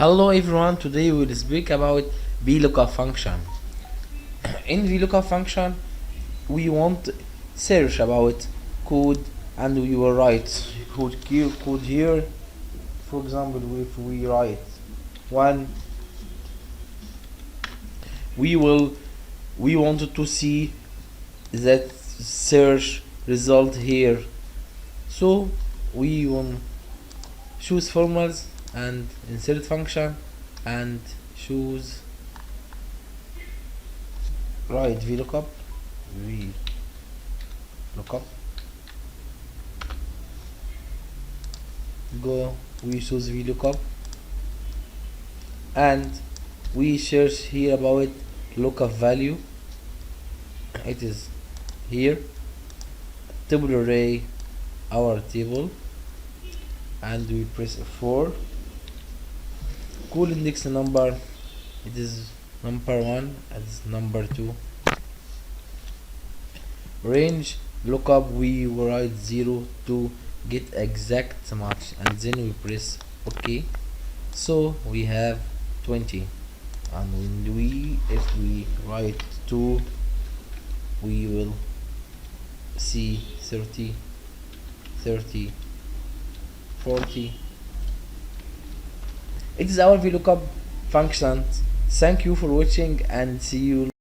Hello everyone, today we will speak about vlookup function. In vlookup function, we want search about code and we will write code here. For example, if we write 1, we wanted to see that search result here. So we will choose formulas and insert function and choose write vlookup we choose vlookup and we search here about lookup value. It is here table array, our table, and we press F4. Cool index number, it is number 1 and number 2. Range lookup, we write 0 to get exact match and then we press OK. So we have 20, and if we write 2, we will see 30, 40. It is our vlookup function. Thank you for watching and see you